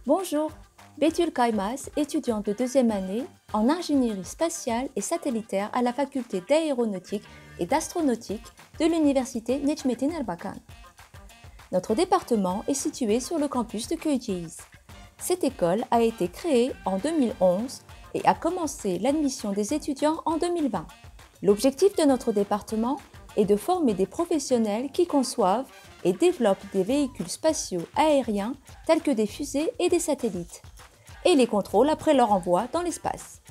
Bonjour, Betül Kaymas, étudiante de deuxième année en ingénierie spatiale et satellitaire à la faculté d'aéronautique et d'astronautique de l'université Necmettin Erbakan. Notre département est situé sur le campus de Köyceğiz. Cette école a été créée en 2011 et a commencé l'admission des étudiants en 2020. L'objectif de notre département est de former des professionnels qui conçoivent et développent des véhicules spatiaux aériens tels que des fusées et des satellites, et les contrôles après leur envoi dans l'espace.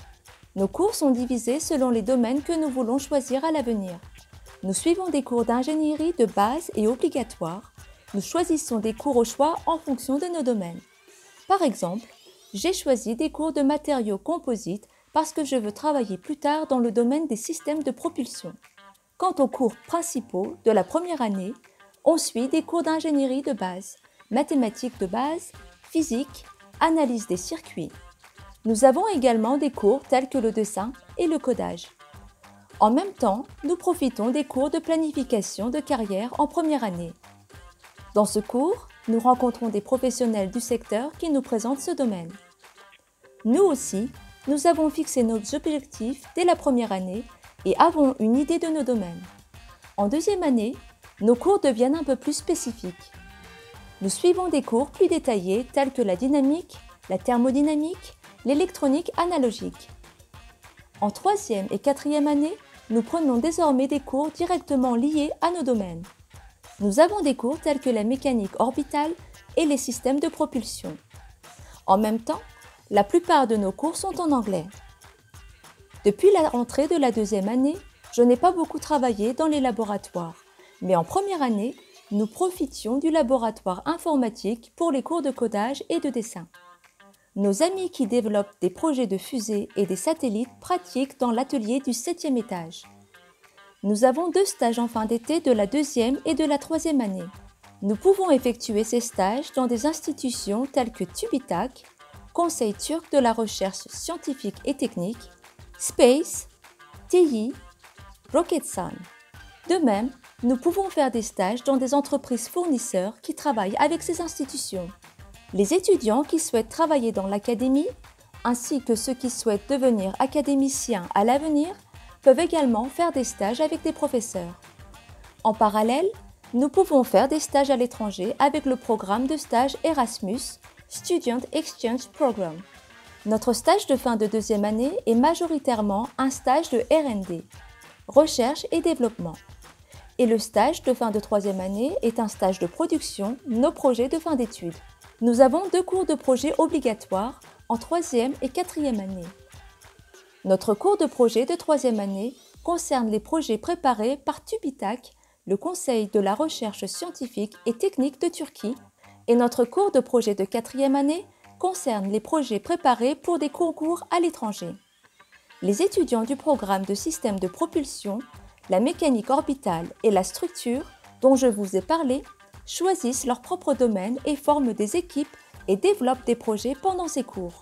Nos cours sont divisés selon les domaines que nous voulons choisir à l'avenir. Nous suivons des cours d'ingénierie de base et obligatoires. Nous choisissons des cours au choix en fonction de nos domaines. Par exemple, j'ai choisi des cours de matériaux composites parce que je veux travailler plus tard dans le domaine des systèmes de propulsion. Quant aux cours principaux de la première année, on suit des cours d'ingénierie de base, mathématiques de base, physique, analyse des circuits. Nous avons également des cours tels que le dessin et le codage. En même temps, nous profitons des cours de planification de carrière en première année. Dans ce cours, nous rencontrons des professionnels du secteur qui nous présentent ce domaine. Nous aussi, nous avons fixé nos objectifs dès la première année et avons une idée de nos domaines. En deuxième année, nos cours deviennent un peu plus spécifiques. Nous suivons des cours plus détaillés tels que la dynamique, la thermodynamique, l'électronique analogique. En troisième et quatrième année, nous prenons désormais des cours directement liés à nos domaines. Nous avons des cours tels que la mécanique orbitale et les systèmes de propulsion. En même temps, la plupart de nos cours sont en anglais. Depuis la rentrée de la deuxième année, je n'ai pas beaucoup travaillé dans les laboratoires. Mais en première année, nous profitions du laboratoire informatique pour les cours de codage et de dessin. Nos amis qui développent des projets de fusées et des satellites pratiquent dans l'atelier du 7e étage. Nous avons 2 stages en fin d'été de la 2e et de la 3e année. Nous pouvons effectuer ces stages dans des institutions telles que TÜBİTAK, Conseil turc de la recherche scientifique et technique, Space, TI, Roketsan. De même, nous pouvons faire des stages dans des entreprises fournisseurs qui travaillent avec ces institutions. Les étudiants qui souhaitent travailler dans l'académie, ainsi que ceux qui souhaitent devenir académiciens à l'avenir, peuvent également faire des stages avec des professeurs. En parallèle, nous pouvons faire des stages à l'étranger avec le programme de stage Erasmus, Student Exchange Program. Notre stage de fin de deuxième année est majoritairement un stage de R&D, recherche et développement. Et le stage de fin de troisième année est un stage de production, nos projets de fin d'études. Nous avons 2 cours de projet obligatoires en troisième et quatrième année. Notre cours de projet de troisième année concerne les projets préparés par TÜBİTAK, le Conseil de la recherche scientifique et technique de Turquie, et notre cours de projet de quatrième année concerne les projets préparés pour des concours à l'étranger. Les étudiants du programme de système de propulsion, la mécanique orbitale et la structure, dont je vous ai parlé, choisissent leur propre domaine et forment des équipes et développent des projets pendant ces cours.